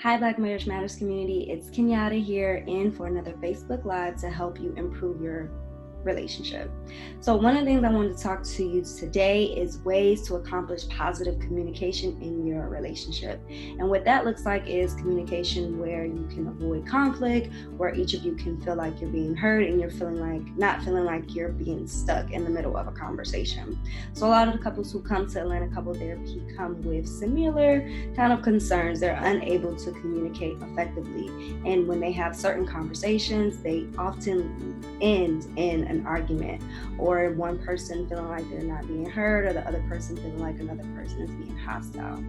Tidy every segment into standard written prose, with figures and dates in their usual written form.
Hi, Black Marriage Matters community. It's Kenyatta here in for another Facebook Live to help you improve your relationship. So, one of the things I wanted to talk to you today is ways to accomplish positive communication in your relationship. And what that looks like is communication where you can avoid conflict, where each of you can feel like you're being heard and you're not feeling like you're being stuck in the middle of a conversation. So, a lot of the couples who come to Atlanta Couple Therapy come with similar kind of concerns. They're unable to communicate effectively. And when they have certain conversations, they often end in an argument, or one person feeling like they're not being heard, or the other person feeling like another person is being hostile.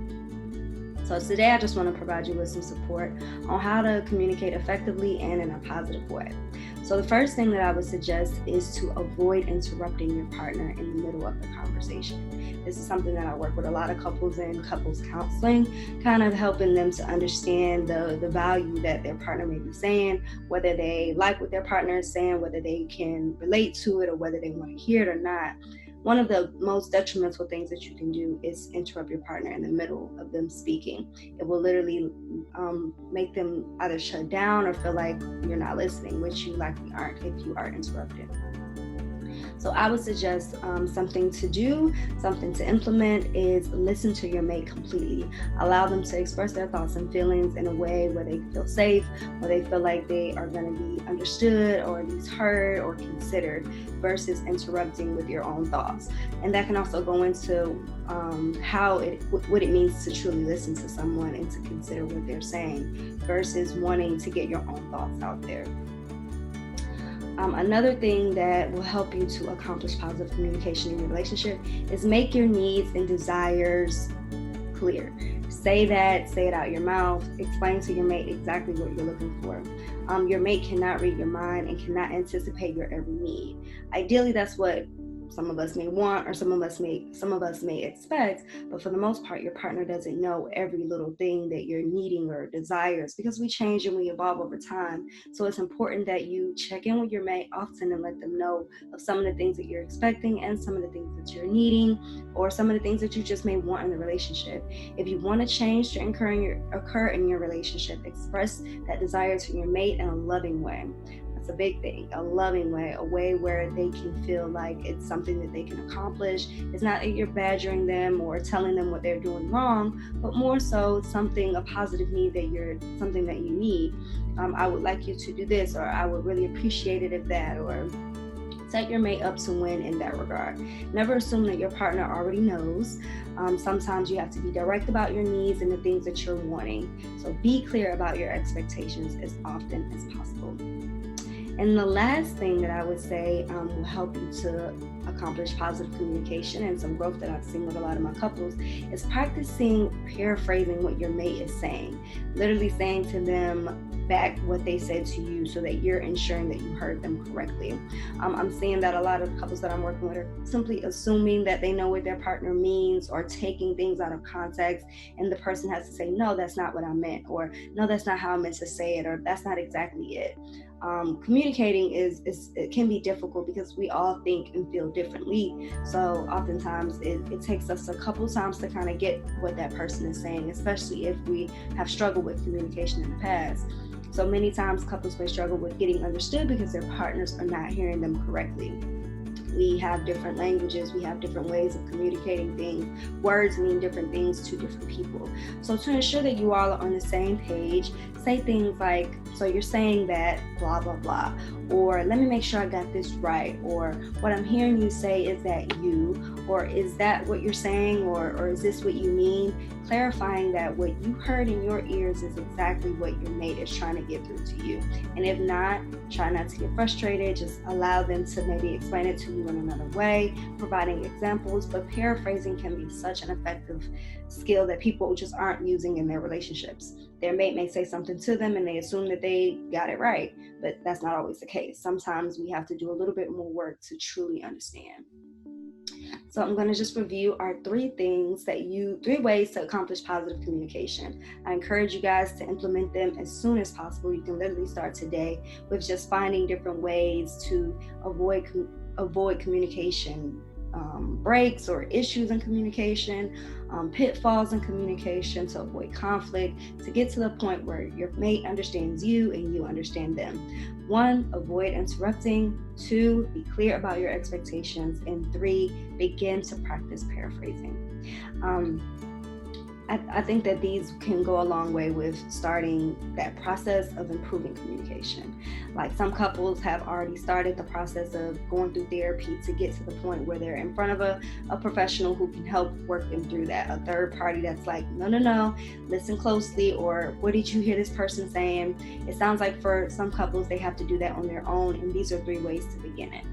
So today I just want to provide you with some support on how to communicate effectively and in a positive way. So the first thing that I would suggest is to avoid interrupting your partner in the middle of the conversation. This is something that I work with a lot of couples in couples counseling, kind of helping them to understand the value that their partner may be saying, whether they like what their partner is saying, whether they can relate to it, or whether they want to hear it or not. One of the most detrimental things that you can do is interrupt your partner in the middle of them speaking. It will literally make them either shut down or feel like you're not listening, which you likely aren't if you are interrupted. So I would suggest something to do, something to implement is listen to your mate completely. Allow them to express their thoughts and feelings in a way where they feel safe, where they feel like they are going to be understood or at least heard or considered, versus interrupting with your own thoughts. And that can also go into what it means to truly listen to someone and to consider what they're saying versus wanting to get your own thoughts out there. Another thing that will help you to accomplish positive communication in your relationship is make your needs and desires clear. Say it out your mouth. Explain to your mate exactly what you're looking for. Your mate cannot read your mind and cannot anticipate your every need. Ideally, that's what some of us may want, or some of us may expect, but for the most part, your partner doesn't know every little thing that you're needing or desires, because we change and we evolve over time. So it's important that you check in with your mate often and let them know of some of the things that you're expecting and some of the things that you're needing, or some of the things that you just may want in the relationship. If you want a change to occur in your relationship, express that desire to your mate in a loving way. That's a big thing, a loving way, a way where they can feel like it's something that they can accomplish. It's not that you're badgering them or telling them what they're doing wrong, but more so a positive need something that you need. I would like you to do this, or I would really appreciate it if that, or set your mate up to win in that regard. Never assume that your partner already knows. Sometimes you have to be direct about your needs and the things that you're wanting. So be clear about your expectations as often as possible. And the last thing that I would say will help you to accomplish positive communication and some growth that I've seen with a lot of my couples is practicing paraphrasing what your mate is saying. Literally saying to them back what they said to you so that you're ensuring that you heard them correctly. I'm seeing that a lot of couples that I'm working with are simply assuming that they know what their partner means, or taking things out of context, and the person has to say, no, that's not what I meant, or no, that's not how I meant to say it, or that's not exactly it. Communicating it can be difficult because we all think and feel differently. So oftentimes it takes us a couple times to kind of get what that person is saying, especially if we have struggled with communication in the past. So many times couples may struggle with getting understood because their partners are not hearing them correctly. We have different languages, we have different ways of communicating things. Words mean different things to different people. So to ensure that you all are on the same page, say things like, so you're saying that blah, blah, blah, or let me make sure I got this right, or what I'm hearing you say is that you, or is that what you're saying, or is this what you mean? Clarifying that what you heard in your ears is exactly what your mate is trying to get through to you. And if not, try not to get frustrated. Just allow them to maybe explain it to you in another way, providing examples. But paraphrasing can be such an effective skill that people just aren't using in their relationships. Their mate may say something to them and they assume that they got it right, but that's not always the case. Sometimes we have to do a little bit more work to truly understand. So I'm going to just review our three ways to accomplish positive communication. I encourage you guys to implement them as soon as possible. You can literally start today with just finding different ways to avoid communication breaks or issues in communication, pitfalls in communication to avoid conflict, to get to the point where your mate understands you and you understand them. 1, avoid interrupting. 2, be clear about your expectations. And 3, begin to practice paraphrasing. I think that these can go a long way with starting that process of improving communication. Like, some couples have already started the process of going through therapy to get to the point where they're in front of a professional who can help work them through that. A third party that's like, no, listen closely, or what did you hear this person saying? It sounds like for some couples, they have to do that on their own, and these are 3 ways to begin it.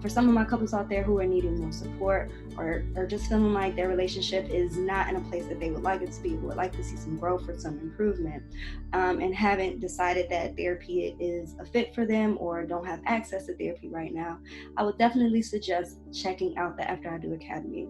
For some of my couples out there who are needing more support, or just feeling like their relationship is not in a place that they would like it to be, who would like to see some growth or some improvement, and haven't decided that therapy is a fit for them or don't have access to therapy right now, I would definitely suggest checking out the After I Do Academy.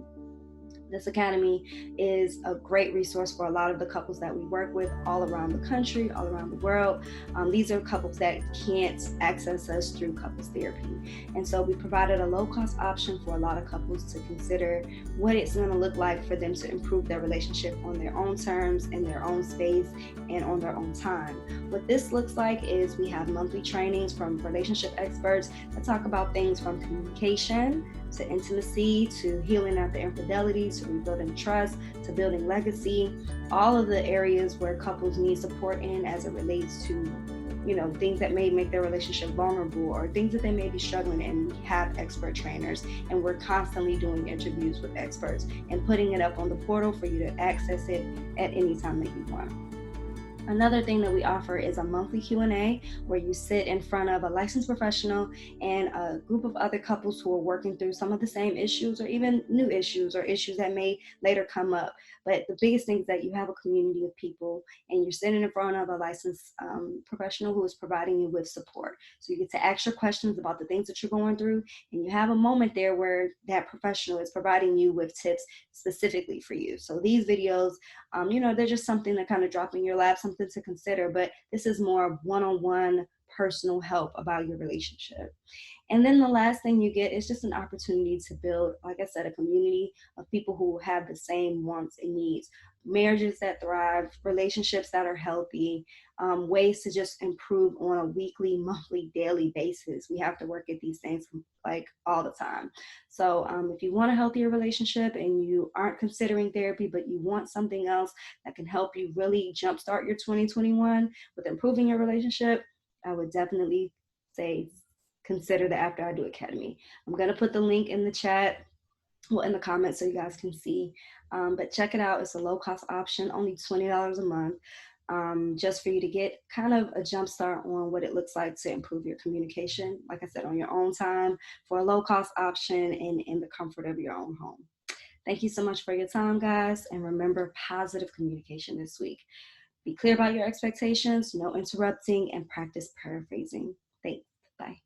This academy is a great resource for a lot of the couples that we work with all around the country, all around the world. These are couples that can't access us through couples therapy. And so we provided a low-cost option for a lot of couples to consider what it's going to look like for them to improve their relationship on their own terms, in their own space, and on their own time. What this looks like is we have monthly trainings from relationship experts that talk about things from communication to intimacy, to healing after infidelity, to rebuilding trust, to building legacy, all of the areas where couples need support in as it relates to, things that may make their relationship vulnerable or things that they may be struggling in. We have expert trainers, and we're constantly doing interviews with experts and putting it up on the portal for you to access it at any time that you want. Another thing that we offer is a monthly Q&A where you sit in front of a licensed professional and a group of other couples who are working through some of the same issues, or even new issues, or issues that may later come up. But the biggest thing is that you have a community of people and you're sitting in front of a licensed professional who is providing you with support. So you get to ask your questions about the things that you're going through, and you have a moment there where that professional is providing you with tips specifically for you. So these videos, they're just something to kind of drop in your lap, something to consider, but this is more of one-on-one personal help about your relationship. And then the last thing you get is just an opportunity to build, like I said, a community of people who have the same wants and needs, marriages that thrive, relationships that are healthy, ways to just improve on a weekly, monthly, daily basis. We have to work at these things like all the time. So if you want a healthier relationship and you aren't considering therapy, but you want something else that can help you really jumpstart your 2021 with improving your relationship, I would definitely say consider the After I Do Academy. I'm going to put the link in the chat, in the comments, so you guys can see. But check it out. It's a low-cost option, only $20 a month, just for you to get kind of a jump start on what it looks like to improve your communication, like I said, on your own time, for a low-cost option and in the comfort of your own home. Thank you so much for your time, guys, and remember positive communication this week. Be clear about your expectations, no interrupting, and practice paraphrasing. Thanks. Bye.